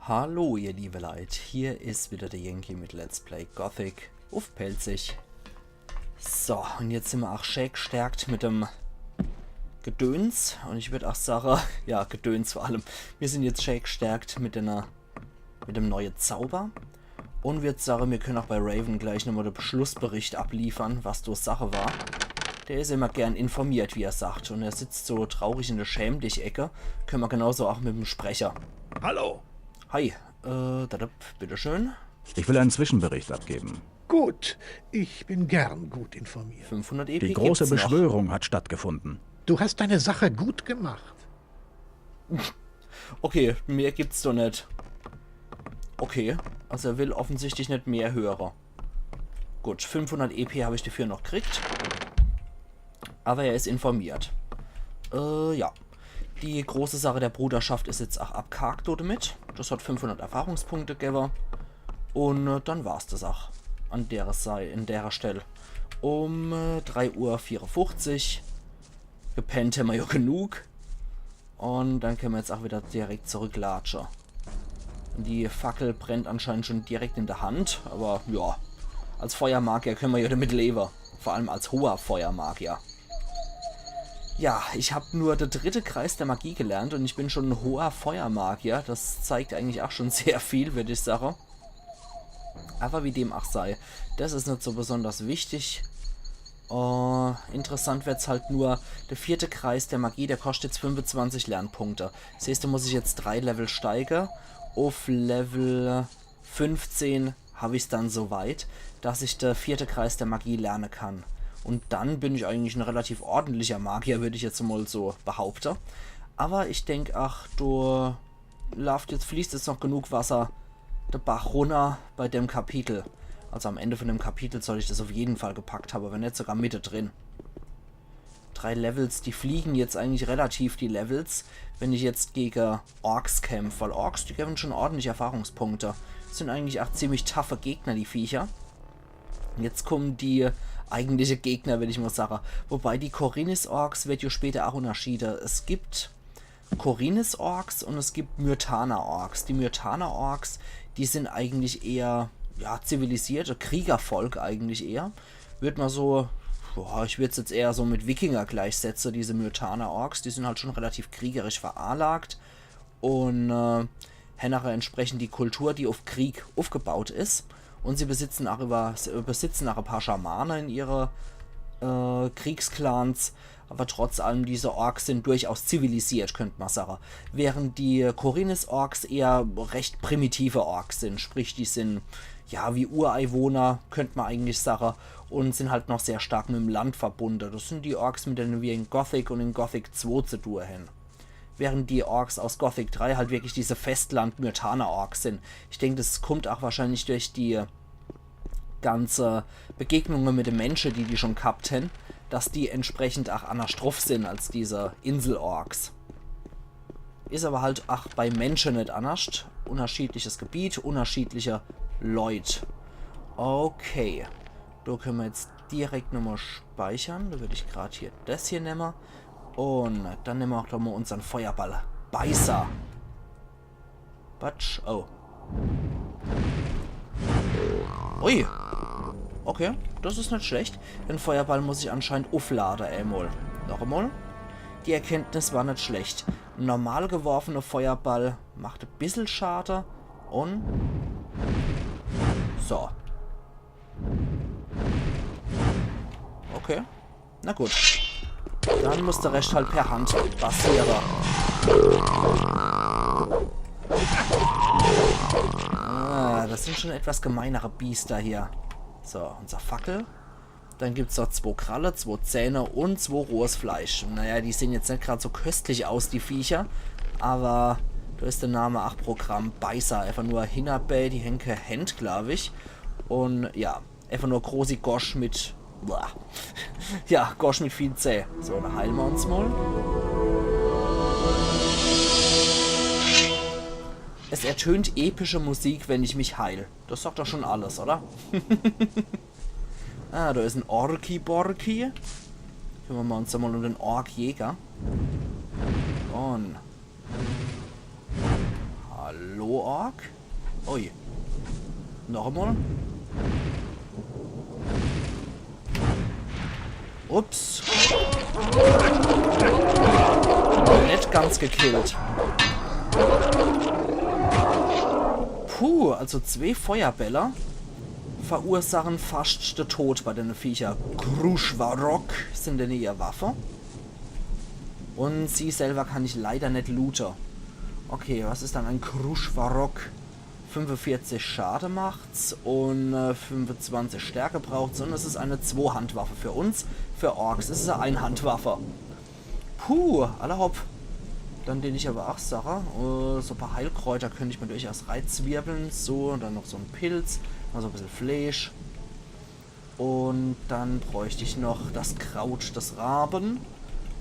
Hallo ihr liebe Leute, hier ist wieder der Yankee mit Let's Play Gothic auf Pelzig. So, und jetzt sind wir auch schön gestärkt mit dem Gedöns. Und ich würde auch sagen, ja, Gedöns vor allem. Wir sind jetzt schön gestärkt mit dem neuen Zauber. Und würde sagen, wir können auch bei Raven gleich nochmal den Beschlussbericht abliefern, was durch Sache war. Der ist immer gern informiert, wie er sagt. Und er sitzt so traurig in der Schäm-dich-Ecke. Können wir genauso auch mit dem Sprecher. Hallo. Hi, bitteschön. Ich will einen Zwischenbericht abgeben. Gut, ich bin gern gut informiert. 500 EP Die große gibt's noch. Beschwörung hat stattgefunden. Du hast deine Sache gut gemacht. Okay, mehr gibt's doch nicht. Okay, also er will offensichtlich nicht mehr Hörer. Gut, 500 EP habe ich dafür noch gekriegt. Aber er ist informiert. Ja. Die große Sache der Bruderschaft ist jetzt auch abgehakt damit. Das hat 500 Erfahrungspunkte gegeben. Und dann war's das auch. In der Stelle. Um 3:54 Uhr. Gepennt haben wir ja genug. Und dann können wir jetzt auch wieder direkt zurücklatschen. Die Fackel brennt anscheinend schon direkt in der Hand. Aber ja, als Feuermagier können wir ja damit leben. Vor allem als hoher Feuermagier. Ja, ich habe nur den dritten Kreis der Magie gelernt und ich bin schon ein hoher Feuermagier. Das zeigt eigentlich auch schon sehr viel, würde ich sagen. Aber wie dem auch sei, das ist nicht so besonders wichtig. Interessant wird es halt nur, der vierte Kreis der Magie, der kostet jetzt 25 Lernpunkte. Das heißt, da muss ich jetzt 3 Level steigen. Auf Level 15 habe ich es dann so weit, dass ich der vierte Kreis der Magie lernen kann. Und dann bin ich eigentlich ein relativ ordentlicher Magier, würde ich jetzt mal so behaupten. Aber ich denke, ach, fließt jetzt noch genug Wasser der Bach runter bei dem Kapitel. Also am Ende von dem Kapitel soll ich das auf jeden Fall gepackt haben, wenn nicht sogar Mitte drin. 3 Levels, die fliegen jetzt eigentlich relativ, die Levels, wenn ich jetzt gegen Orks kämpfe. Weil Orks, die geben schon ordentlich Erfahrungspunkte. Das sind eigentlich auch ziemlich taffe Gegner, die Viecher. Jetzt kommen die eigentliche Gegner, würde ich mal sagen. Wobei die Khorinis-Orks wird ja später auch unterschieden. Es gibt Khorinis-Orks und es gibt Myrtana-Orks. Die Myrtana-Orks, die sind eigentlich eher, ja, zivilisierte Kriegervolk eigentlich eher. Wird man so, boah, ich würde es jetzt eher so mit Wikinger gleichsetzen, diese Myrtana-Orks. Die sind halt schon relativ kriegerisch veranlagt und haben nachher entsprechend die Kultur, die auf Krieg aufgebaut ist. Und sie besitzen auch ein paar Schamane in ihre Kriegsclans. Aber trotz allem, diese Orks sind durchaus zivilisiert, könnte man sagen. Während die Khorinis-Orks eher recht primitive Orks sind. Sprich, die sind ja wie Ureinwohner, könnte man eigentlich sagen. Und sind halt noch sehr stark mit dem Land verbunden. Das sind die Orks, mit denen wir in Gothic und in Gothic 2 zu tun haben. Während die Orks aus Gothic 3 halt wirklich diese Festland-Myrtana-Orks sind. Ich denke, das kommt auch wahrscheinlich durch die ganze Begegnungen mit den Menschen, die schon gehabt haben, dass die entsprechend auch anders drauf sind als diese Insel-Orks. Ist aber halt auch bei Menschen nicht anders. Unterschiedliches Gebiet, unterschiedliche Leute. Okay. Da können wir jetzt direkt nochmal speichern. Da würde ich gerade hier das hier nehmen. Und dann nehmen wir auch nochmal unseren Feuerball. Beißer. Batsch. Oh. Ui. Okay, das ist nicht schlecht. Den Feuerball muss ich anscheinend aufladen, einmal. Noch einmal. Die Erkenntnis war nicht schlecht. Ein normal geworfener Feuerball macht ein bisschen Schaden. Und... so. Okay. Na gut. Dann muss der Rest halt per Hand passieren. Ah, das sind schon etwas gemeinere Biester hier. So, unser Fackel. Dann gibt es noch 2 Kralle, 2 Zähne und 2 rohes Fleisch. Naja, die sehen jetzt nicht gerade so köstlich aus, die Viecher. Aber da ist der Name 8 Programm Beißer. Einfach nur Hinterbell, die Henke Hand, glaube ich. Und ja, einfach nur große Gosch mit... ja, Gosch mit viel Zäh. So, dann heilen wir uns mal. Es ertönt epische Musik, wenn ich mich heil. Das sagt doch schon alles, oder? Ah, da ist ein Orki-Borki. Kümmern wir uns mal um den Ork-Jäger. Und... Hallo, Ork? Ui. Noch einmal. Ups. Nicht ganz gekillt. Puh, also 2 Feuerbälle verursachen fast den Tod bei den Viecher. Kruschwarok sind denn ihre Waffe. Und sie selber kann ich leider nicht looten. Okay, was ist dann ein Kruschwarok? 45 Schade macht's und 25 Stärke braucht's. Und es ist eine 2-Handwaffe für uns. Für Orks ist es eine Einhandwaffe. Puh, allerhopp. Dann den ich aber auch Sache. So ein paar Heilkräuter könnte ich mir durchaus reinzwirbeln. So, und dann noch so ein Pilz. Also ein bisschen Fleisch. Und dann bräuchte ich noch das Kraut des Raben.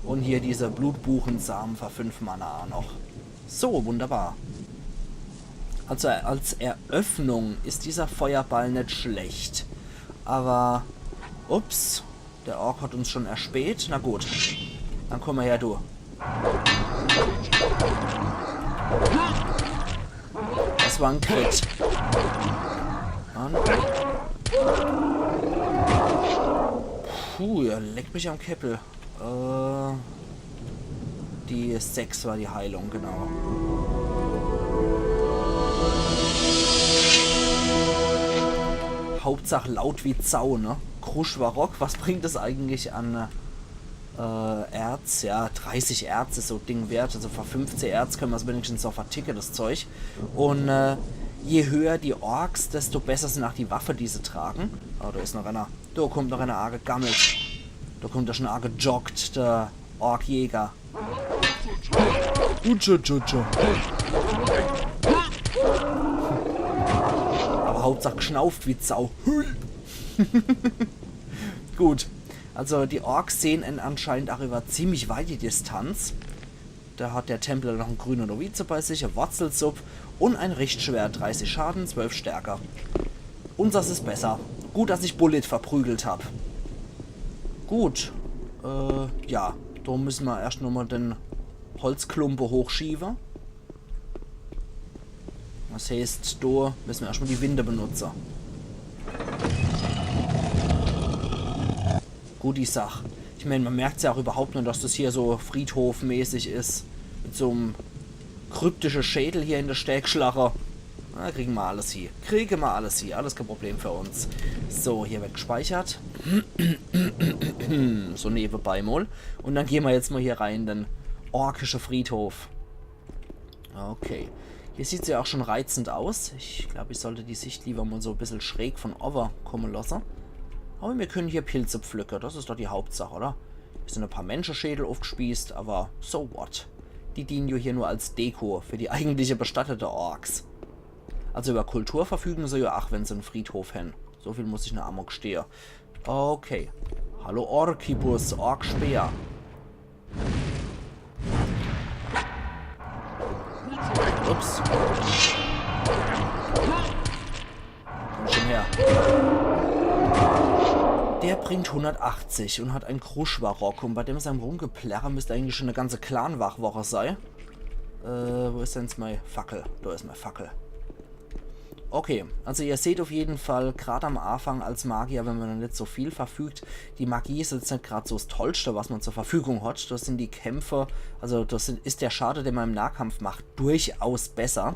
Und hier diese Blutbuchensamen für 5 Mana noch. So, wunderbar. Also als Eröffnung ist dieser Feuerball nicht schlecht. Aber, ups, der Ork hat uns schon erspäht. Na gut, dann komm mal her, du. Das war ein Crit. Puh, ja, leckt mich am Käppel. Die 6 war die Heilung, genau. Hauptsache laut wie Zau, ne? Kruschwarok, was bringt es eigentlich an Erz? Ja, 30 Erz ist so Ding wert. Also für 15 Erz können wir es wenigstens noch verticken, das Zeug. Und je höher die Orks, desto besser sind auch die Waffe, die sie tragen. Oh, da ist noch einer. Da kommt noch einer arge gammelt. Da kommt da schon arge joggt, der Orkjäger. Aber Hauptsache geschnauft wie Sau. Gut. Also die Orks sehen anscheinend auch über ziemlich weite Distanz. Da hat der Templer noch einen grünen Novize bei sich, ein Wurzelsupp und ein Richtschwert. 30 Schaden, 12 Stärke. Unseres ist besser. Gut, dass ich Bullet verprügelt habe. Gut. Ja. Da müssen wir erst nochmal den Holzklumpe hochschieben. Das heißt, da müssen wir erstmal die Winde benutzen. Gut, die Sache. Ich meine, man merkt es ja auch überhaupt nicht, dass das hier so friedhofmäßig ist. Mit so einem kryptischen Schädel hier in der Stärkschlache. Na, kriegen wir alles hier. Kriegen wir alles hier. Alles kein Problem für uns. So, hier wird gespeichert. So nebenbei mal. Und dann gehen wir jetzt mal hier rein in den orkischen Friedhof. Okay. Hier sieht es ja auch schon reizend aus. Ich glaube, ich sollte die Sicht lieber mal so ein bisschen schräg von over kommen lassen. Aber wir können hier Pilze pflücken. Das ist doch die Hauptsache, oder? Hier sind ein paar Menschenschädel aufgespießt, aber so what? Die dienen ja hier nur als Deko für die eigentliche bestattete Orks. Also über Kultur verfügen sie ja auch, wenn sie einen Friedhof haben. So viel muss ich in Amok stehen. Okay. Hallo Orkibus, Orkspeer. Ups. Komm schon her. Der bringt 180 und hat einen Kruschwarok. Und bei dem seinem Rumgeplärrer müsste eigentlich schon eine ganze Clan-Wachwoche sein. Wo ist denn jetzt meine Fackel? Da ist meine Fackel. Okay, also ihr seht auf jeden Fall, gerade am Anfang als Magier, wenn man nicht so viel verfügt, die Magie ist jetzt nicht gerade so das Tollste, was man zur Verfügung hat. Das sind die Kämpfe, also ist der Schade, den man im Nahkampf macht, durchaus besser.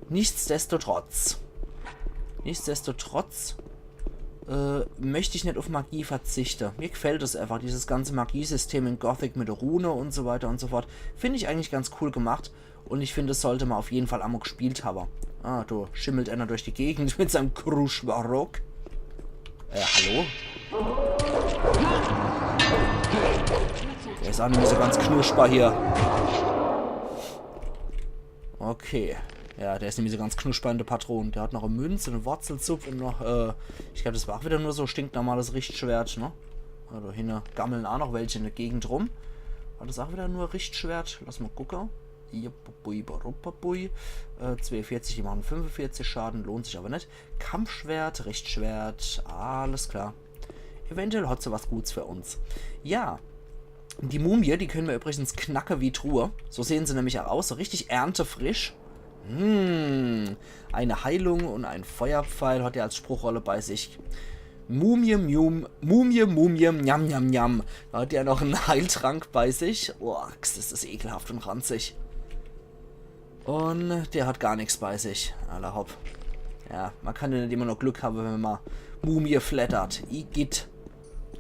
Nichtsdestotrotz möchte ich nicht auf Magie verzichten. Mir gefällt es einfach, dieses ganze Magiesystem in Gothic mit Rune und so weiter und so fort. Finde ich eigentlich ganz cool gemacht und ich finde, es sollte man auf jeden Fall Amok gespielt haben. Ah, da schimmelt einer durch die Gegend mit seinem Kruschwarok. Hallo? Der ist auch nicht mehr so ganz knusper hier. Okay. Ja, der ist nämlich so ganz knuspernder Patron. Der hat noch eine Münze, eine Wurzelzupf und noch, ich glaube, das war auch wieder nur so stinknormales Richtschwert, ne? Da hinten gammeln auch noch welche in der Gegend rum. War das auch wieder nur Richtschwert? Lass mal gucken. 42, die machen 45 Schaden, lohnt sich aber nicht. Kampfschwert, Richtschwert, alles klar. Eventuell hat sie was Gutes für uns. Ja, die Mumie, die können wir übrigens knacken wie Truhe. So sehen sie nämlich auch aus, so richtig erntefrisch. Eine Heilung und ein Feuerpfeil hat er als Spruchrolle bei sich. Mumie, njam, njam, njam. Da hat er noch einen Heiltrank bei sich. Oh, das ist ekelhaft und ranzig. Und der hat gar nichts bei sich. Aller Hopp. Ja, man kann ja nicht immer noch Glück haben, wenn man mal Mumie flattert. Igitt.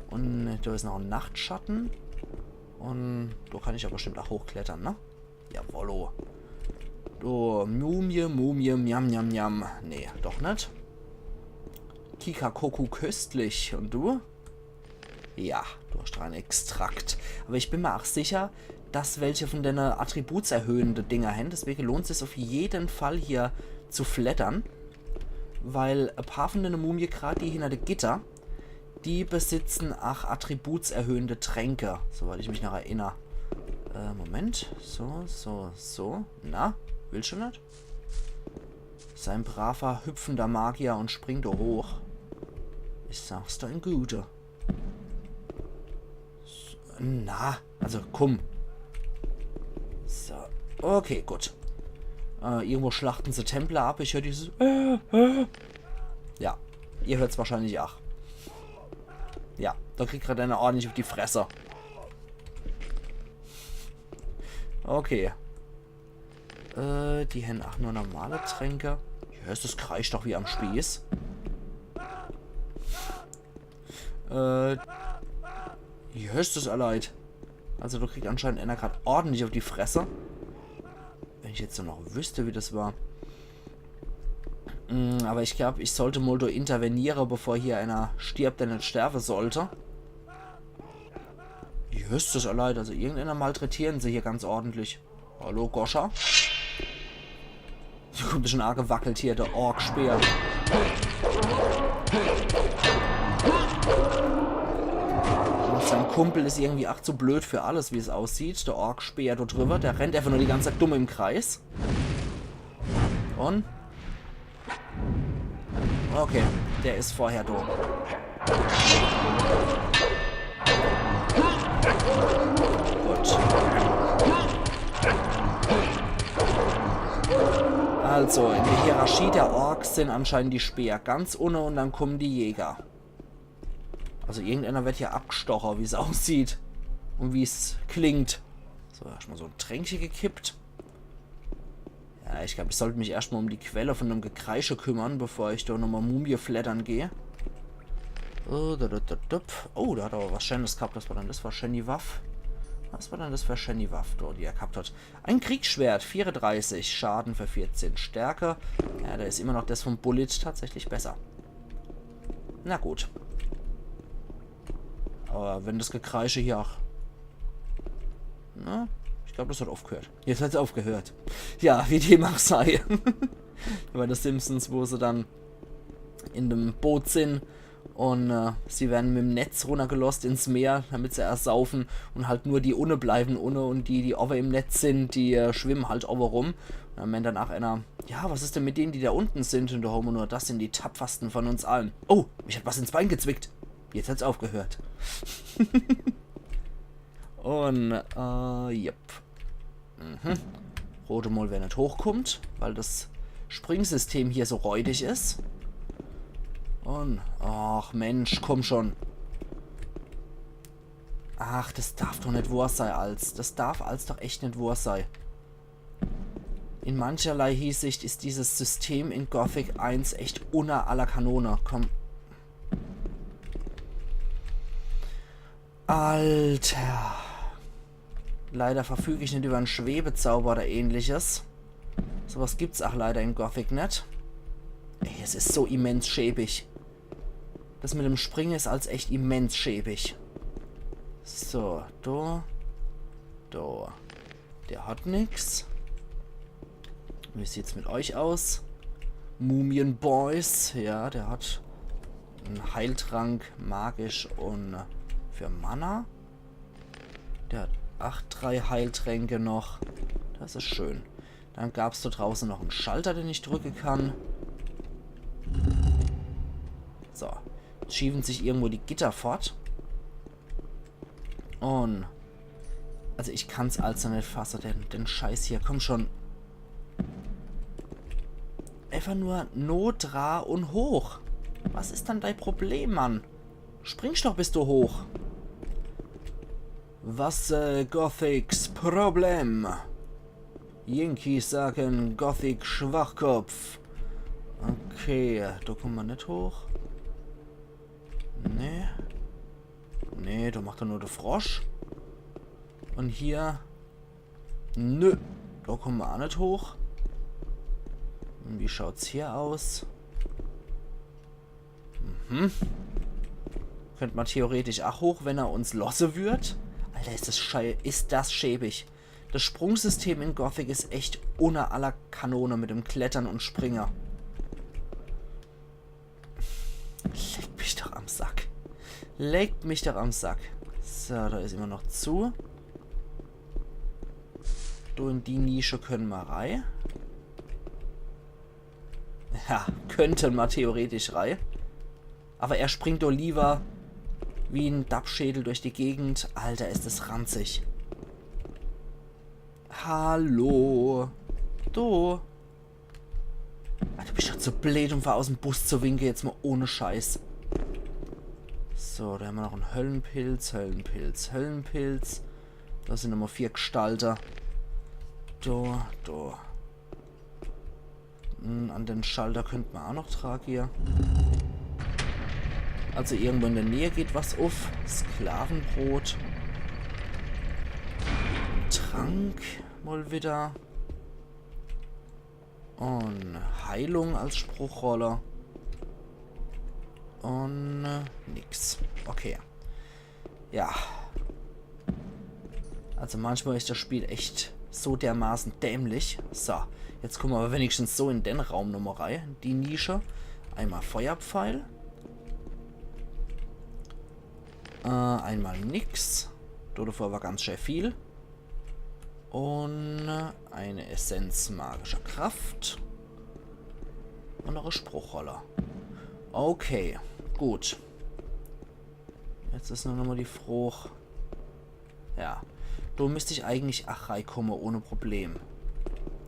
Und da ist noch ein Nachtschatten. Und da kann ich aber bestimmt auch hochklettern, ne? Jawollo. Du, Mumie, njam, njam, njam. Nee, doch nicht. Kikakoku köstlich. Und du? Ja, du hast einen Extrakt. Aber ich bin mir auch sicher, dass welche von den attributserhöhenden Dinger haben. Deswegen lohnt es sich auf jeden Fall hier zu flattern. Weil ein paar von den Mumie, gerade die hinter der Gitter, die besitzen auch attributserhöhende Tränke. Soweit ich mich noch erinnere. Moment. So. Na, willst du nicht? Sein braver, hüpfender Magier und springt da hoch. Ich sag's dir, ein Guter. So, na, also komm. So, okay, gut. Irgendwo schlachten sie Templer ab. Ich höre dieses... Ja, ihr hört's wahrscheinlich auch. Ja, da kriegt gerade einer ordentlich auf die Fresse. Okay. Die haben auch nur normale Tränke. Ja, das kreischt doch wie am Spieß. Hier ist es erleid. Also du kriegst anscheinend einer gerade ordentlich auf die Fresse. Wenn ich jetzt noch wüsste, wie das war. Aber ich glaube, ich sollte mal da intervenieren, bevor hier einer stirbt, der nicht sterben sollte. Hier ist es erleid. Also irgendeiner malträtieren sie hier ganz ordentlich. Hallo, Goscha? Hier kommt schon arg gewackelt hier, der Ork-Speer. Und sein Kumpel ist irgendwie ach zu blöd für alles, wie es aussieht. Der Ork-Speer dort drüber, der rennt einfach nur die ganze Zeit dumm im Kreis. Und? Okay, der ist vorher da. Gut. Also, in der Hierarchie der Orks sind anscheinend die Speer ganz unten und dann kommen die Jäger. Also irgendeiner wird hier abgestochen, wie es aussieht. Und wie es klingt. So, erstmal so ein Tränkchen gekippt. Ja, ich glaube, ich sollte mich erstmal um die Quelle von dem Gekreische kümmern, bevor ich da nochmal Mumie flattern gehe. Oh, da hat aber was Schönes gehabt. Was war dann das für Shiny Waff? Was war dann das für Shiny Waff, die er gehabt hat? Ein Kriegsschwert, 34, Schaden für 14, Stärke. Ja, da ist immer noch das vom Bullet tatsächlich besser. Na gut. Aber wenn das Gekreische hier auch... Na, ich glaube, das hat aufgehört. Jetzt hat es aufgehört. Ja, wie dem auch sei. Bei den Simpsons, wo sie dann in dem Boot sind und sie werden mit dem Netz runtergelost ins Meer, damit sie ersaufen und halt nur die Unne bleiben Unne und die over im Netz sind, die schwimmen halt over rum. Und dann meint danach einer, ja, was ist denn mit denen, die da unten sind? Und da haben wir nur, das sind die tapfersten von uns allen. Oh, mich hat was ins Bein gezwickt. Jetzt hat's aufgehört. Und, yep. Rote Moll, wer nicht hochkommt, weil das Springsystem hier so räudig ist. Und, ach Mensch, komm schon. Ach, das darf doch nicht wahr sein, als. Das darf als doch echt nicht wahr sein. In mancherlei Hinsicht ist dieses System in Gothic 1 echt unter aller Kanone. Komm. Alter. Leider verfüge ich nicht über einen Schwebezauber oder ähnliches. Sowas gibt's auch leider in Gothic nicht. Ey, es ist so immens schäbig. Das mit dem Springen ist als echt immens schäbig. So, da. Der hat nix. Wie sieht's mit euch aus? Mumien Boys. Ja, der hat einen Heiltrank, magisch und für Mana. Der hat 3 Heiltränke noch. Das ist schön. Dann gab es da draußen noch einen Schalter, den ich drücken kann. So. Jetzt schieben sich irgendwo die Gitter fort. Und... Also ich kann es also nicht fassen, den Scheiß hier. Komm schon. einfach nur Not, Ra und hoch. Was ist dann dein Problem, Mann? Springst doch, bist du hoch. Was Gothics Problem? Yankees sagen Gothic Schwachkopf. Okay, da kommen wir nicht hoch. Nee. Nee, da macht er nur der Frosch. Und hier... Nö, da kommen wir auch nicht hoch. Und wie schaut's hier aus? Könnte man theoretisch auch hoch, wenn er uns losse wird. Alter, ist das schäbig. Das Sprungsystem in Gothic ist echt ohne aller Kanone mit dem Klettern und Springer. Legt mich doch am Sack. Legt mich doch am Sack. So, da ist immer noch zu. Du, in die Nische können wir rein. Ja, könnten wir theoretisch rein. Aber er springt doch lieber wie ein Dappschädel durch die Gegend. Alter, ist das ranzig. Hallo. Du. Alter, du bist doch zu blöd, um aus dem Bus zu winken. Jetzt mal ohne Scheiß. So, da haben wir noch einen Höllenpilz, Höllenpilz, Höllenpilz. Da sind nochmal 4 Gestalter. Da. An den Schalter könnten wir auch noch tragen hier. Also irgendwo in der Nähe geht was auf. Sklavenbrot. Trank mal wieder. Und Heilung als Spruchroller. Und nix. Okay. Ja. Also manchmal ist das Spiel echt so dermaßen dämlich. So, jetzt kommen wir aber wenigstens so in den Raum Nummer 3. Die Nische. Einmal Feuerpfeil. Einmal nix. Davor war ganz schön viel. Und eine Essenz magischer Kraft. Und noch ein Spruchroller. Okay, gut. Jetzt ist nur noch mal die Frucht. Ja. Da müsste ich eigentlich auch reinkommen ohne Problem.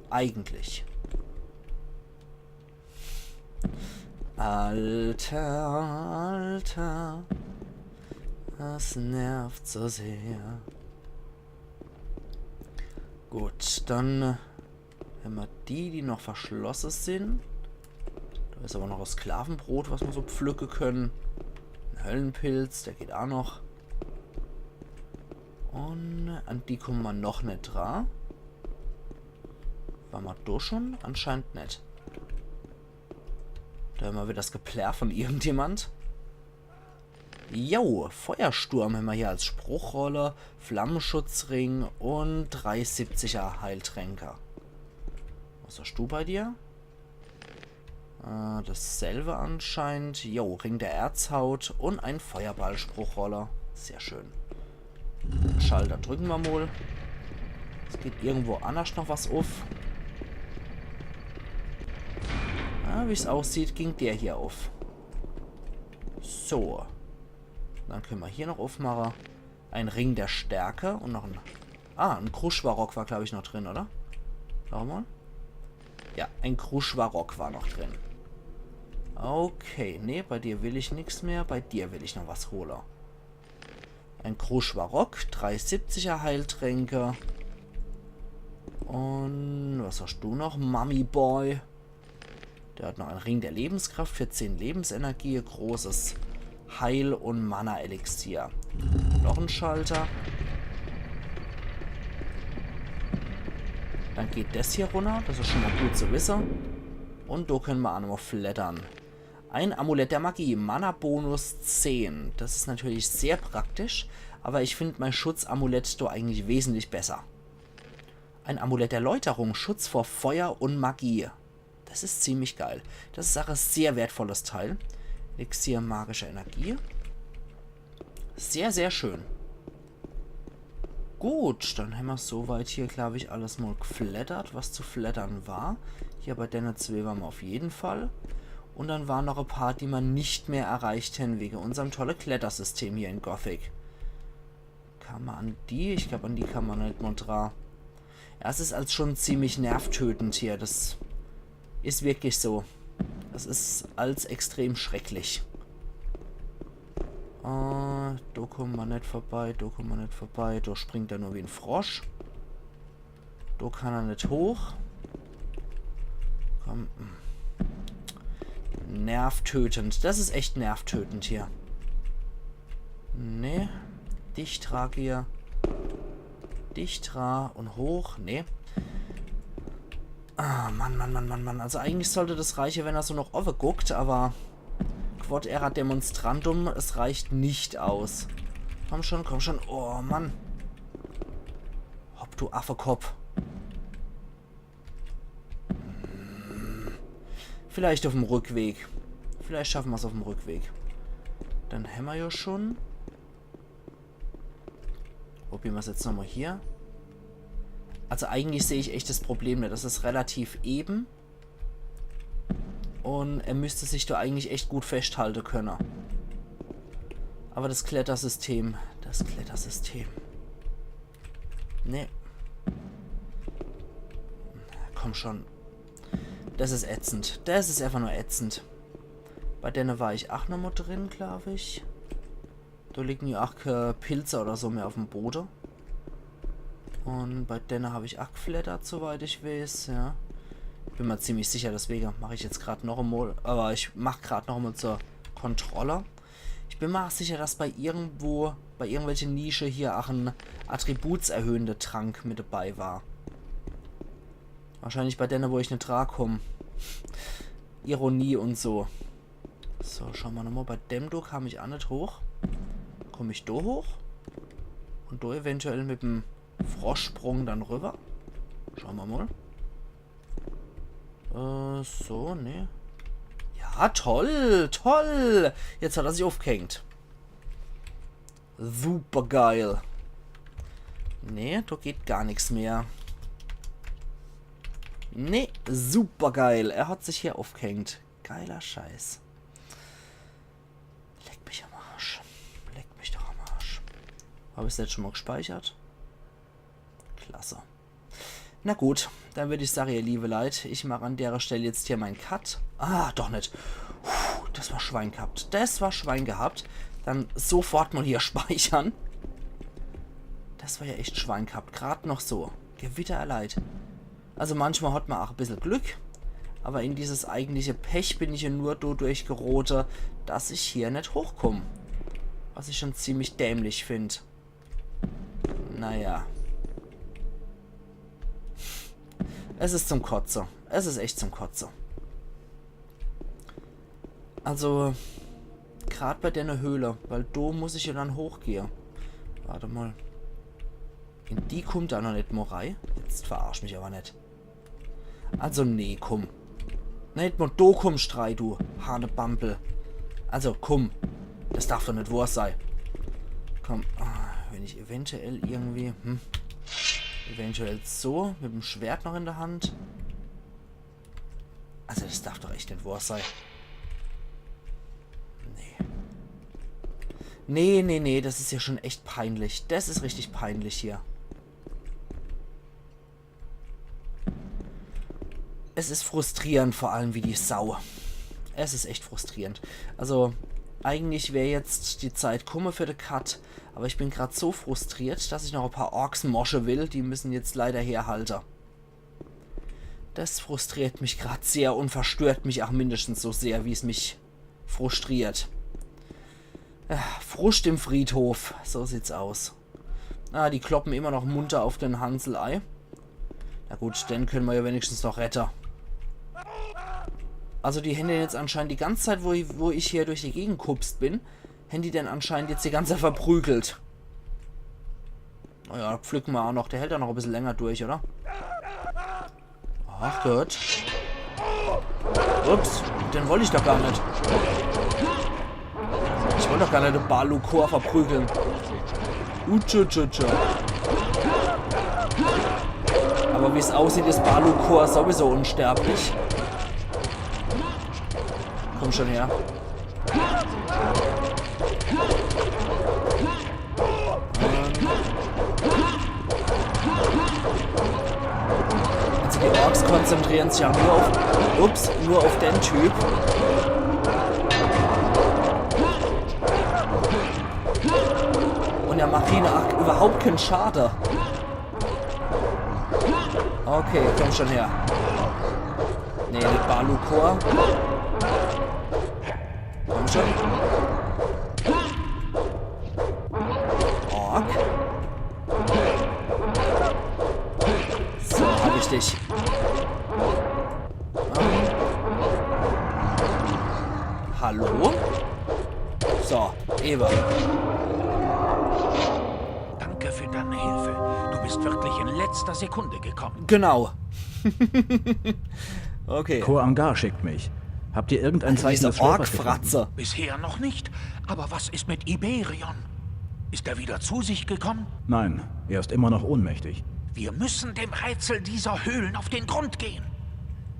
Eigentlich. Alter. Das nervt so sehr. Gut, dann haben wir die noch verschlossen sind. Da ist aber noch das Sklavenbrot, was wir so pflücken können. Ein Höllenpilz, der geht auch noch. Und an die kommen wir noch nicht dran. War wir da schon? Anscheinend nicht. Da haben wir wieder das Geplärr von irgendjemand. Jo, Feuersturm haben wir hier als Spruchrolle, Flammenschutzring und 370er Heiltränker. Was hast du bei dir? Dasselbe anscheinend. Jo, Ring der Erzhaut und ein Feuerball-Spruchroller. Sehr schön. Schalter drücken wir mal. Es geht irgendwo anders noch was auf. Wie es aussieht, ging der hier auf. So. Dann können wir hier noch aufmachen. Ein Ring der Stärke und noch ein... ein Kruschwarok war, glaube ich, noch drin, oder? Schau mal. Ja, ein Kruschwarok war noch drin. Okay, nee, bei dir will ich nichts mehr. Bei dir will ich noch was holen. Ein Kruschwarok, 370er Heiltränke. Und was hast du noch? Mummy Boy. Der hat noch einen Ring der Lebenskraft für 10 Lebensenergie. Großes Heil- und Mana-Elixier. Noch ein Schalter. Dann geht das hier runter. Das ist schon mal gut zu wissen. Und da können wir auch noch flattern. Ein Amulett der Magie. Mana-Bonus 10. Das ist natürlich sehr praktisch. Aber ich finde mein Schutzamulett da eigentlich wesentlich besser. Ein Amulett der Läuterung. Schutz vor Feuer und Magie. Das ist ziemlich geil. Das ist auch ein sehr wertvolles Teil. Elixier magischer Energie. Sehr, sehr schön. Gut, dann haben wir soweit hier, glaube ich, alles mal geflattert, was zu flattern war. Hier bei den 2 waren wir auf jeden Fall. Und dann waren noch ein paar, die wir nicht mehr erreicht haben, wegen unserem tollen Klettersystem hier in Gothic. Kann man an die? Ich glaube, an die kann man nicht mal dran. Ja, es ist als schon ziemlich nervtötend hier. Das Ist wirklich so. Das ist alles extrem schrecklich. Da kommen wir nicht vorbei, da kommen wir nicht vorbei. Da springt er nur wie ein Frosch. Da kann er nicht hoch. Komm. Nervtötend. Das ist echt nervtötend hier. Nee. Dich trage hier. Dich tra und hoch. Nee. Ah, Mann, Mann, Mann, Mann, Mann. Also eigentlich sollte das reichen, wenn er so noch offen guckt, aber Quod erat demonstrandum, es reicht nicht aus. Komm schon, komm schon. Oh, Mann. Hopp, du Affekopf. Vielleicht auf dem Rückweg. Vielleicht schaffen wir es auf dem Rückweg. Dann haben wir ja schon. Probieren wir es jetzt nochmal hier. Also eigentlich sehe ich echt das Problem nicht. Das ist relativ eben. Und er müsste sich da eigentlich echt gut festhalten können. Aber das Klettersystem. Das Klettersystem. Nee. Komm schon. Das ist ätzend. Das ist einfach nur ätzend. Bei denen war ich auch noch mal drin, glaube ich. Da liegen ja auch keine Pilze oder so mehr auf dem Boden. Und bei denen habe ich auch geflattert, soweit ich weiß, ja. Bin mir ziemlich sicher, deswegen mache ich jetzt gerade noch einmal. Aber ich mache gerade noch einmal zur Kontrolle. Ich bin mir auch sicher, dass bei irgendwelchen Nische hier auch ein attributserhöhender Trank mit dabei war. Wahrscheinlich bei denen, wo ich nicht rankomme. Ironie und so. So, schauen wir nochmal. Bei dem da kam ich auch nicht hoch. Komme ich da hoch? Und da eventuell mit dem Froschsprung dann rüber? Schauen wir mal. So, ne. Ja, toll, toll. Jetzt hat er sich aufgehängt. Super geil. Ne, da geht gar nichts mehr. Ne, super geil. Er hat sich hier aufgehängt. Geiler Scheiß. Leck mich am Arsch. Leck mich doch am Arsch. Habe ich es jetzt schon mal gespeichert? Klasse. Na gut, dann würde ich sagen, ihr liebe Leute, ich mache an der Stelle jetzt hier meinen Cut. Ah, doch nicht. Puh, das war Schwein gehabt. Das war Schwein gehabt. Dann sofort mal hier speichern. Das war ja echt Schwein gehabt. Gerade noch so. Gewitter erleid. Also manchmal hat man auch ein bisschen Glück. Aber in dieses eigentliche Pech bin ich ja nur dadurch gerotet, dass ich hier nicht hochkomme. Was ich schon ziemlich dämlich finde. Naja. Es ist zum Kotze. Es ist echt zum Kotze. Also, gerade bei der Höhle, weil da muss ich ja dann hochgehen. Warte mal. In die kommt da noch nicht Morei. Jetzt verarsch mich aber nicht. Also, nee, komm. Nicht mal da komm, Strei, du Hanebampel. Also, komm. Das darf doch nicht wahr sein. Komm, wenn ich eventuell irgendwie... Eventuell so, mit dem Schwert noch in der Hand. Also das darf doch echt nicht wahr sein. Nee. Nee, das ist ja schon echt peinlich. Das ist richtig peinlich hier. Es ist frustrierend, vor allem wie die Sau. Es ist echt frustrierend. Also, eigentlich wäre jetzt die Zeit gekommen für den Cut, aber ich bin gerade so frustriert, dass ich noch ein paar Orks moschen will. Die müssen jetzt leider herhalten. Das frustriert mich gerade sehr und verstört mich auch mindestens so sehr, wie es mich frustriert. Frust im Friedhof, so sieht's aus. Ah, die kloppen immer noch munter auf den Hanselei. Na gut, den können wir ja wenigstens noch retten. Also die Hände jetzt anscheinend die ganze Zeit, wo ich hier durch die Gegend kupst bin, haben die denn anscheinend jetzt die ganze Zeit verprügelt. Naja, pflücken wir auch noch. Der hält ja noch ein bisschen länger durch, oder? Ach Gott. Ups, den wollte ich doch gar nicht. Ich wollte doch gar nicht den Balukor verprügeln. Aber wie es aussieht, ist Balukor sowieso unsterblich. Komm schon her. Also die Orks konzentrieren sich ja nur auf Ups, nur auf den Typ. Und er macht ihnen überhaupt keinen Schaden. Okay, komm schon her. Nee, mit Balukor. Komm schon. Ork. So, hab ich dich. Hallo? So, Eva. Danke für deine Hilfe. Du bist wirklich in letzter Sekunde gekommen. Genau. Okay. Kor Angar schickt mich. Habt ihr irgendein Zeichen Diese des Schläfers gefunden? Ork-Fratze. Bisher noch nicht. Aber was ist mit Iberion? Ist er wieder zu sich gekommen? Nein, er ist immer noch ohnmächtig. Wir müssen dem Rätsel dieser Höhlen auf den Grund gehen.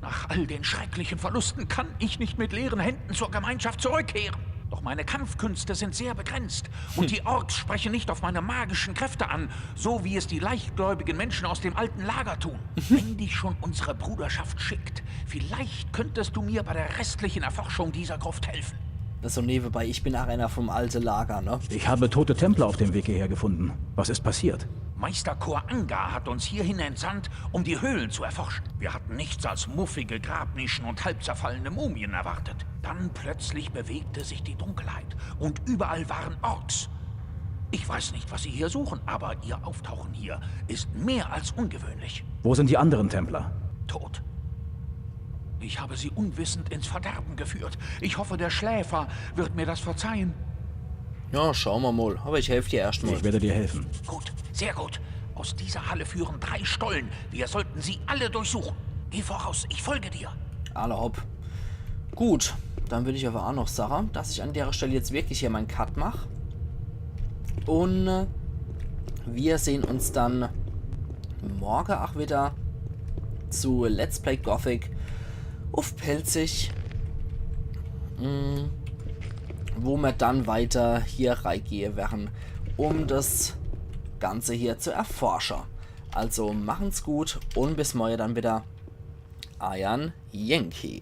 Nach all den schrecklichen Verlusten kann ich nicht mit leeren Händen zur Gemeinschaft zurückkehren. Doch meine Kampfkünste sind sehr begrenzt. Und die Orks sprechen nicht auf meine magischen Kräfte an, so wie es die leichtgläubigen Menschen aus dem alten Lager tun. Wenn dich schon unsere Bruderschaft schickt, vielleicht könntest du mir bei der restlichen Erforschung dieser Gruft helfen. Das ist so nebenbei, ich bin auch einer vom alten Lager, ne? Ich habe tote Templer auf dem Weg hierher gefunden. Was ist passiert? Meister Kor Angar hat uns hierhin entsandt, um die Höhlen zu erforschen. Wir hatten nichts als muffige Grabnischen und halb zerfallene Mumien erwartet. Dann plötzlich bewegte sich die Dunkelheit und überall waren Orks. Ich weiß nicht, was sie hier suchen, aber ihr Auftauchen hier ist mehr als ungewöhnlich. Wo sind die anderen Templer? Tot. Ich habe sie unwissend ins Verderben geführt. Ich hoffe, der Schläfer wird mir das verzeihen. Ja, schauen wir mal. Aber ich helfe dir erstmal. Ich werde dir helfen. Gut, sehr gut. Aus dieser Halle führen 3 Stollen. Wir sollten sie alle durchsuchen. Geh voraus, ich folge dir. Alle hopp. Gut, dann würde ich aber auch noch sagen, dass ich an der Stelle jetzt wirklich hier meinen Cut mache. Und wir sehen uns dann morgen auch wieder zu Let's Play Gothic auf Pelzig. Wo wir dann weiter hier reingehen werden, um das Ganze hier zu erforschen. Also machen's gut und bis morgen dann wieder. Ayan Yankee.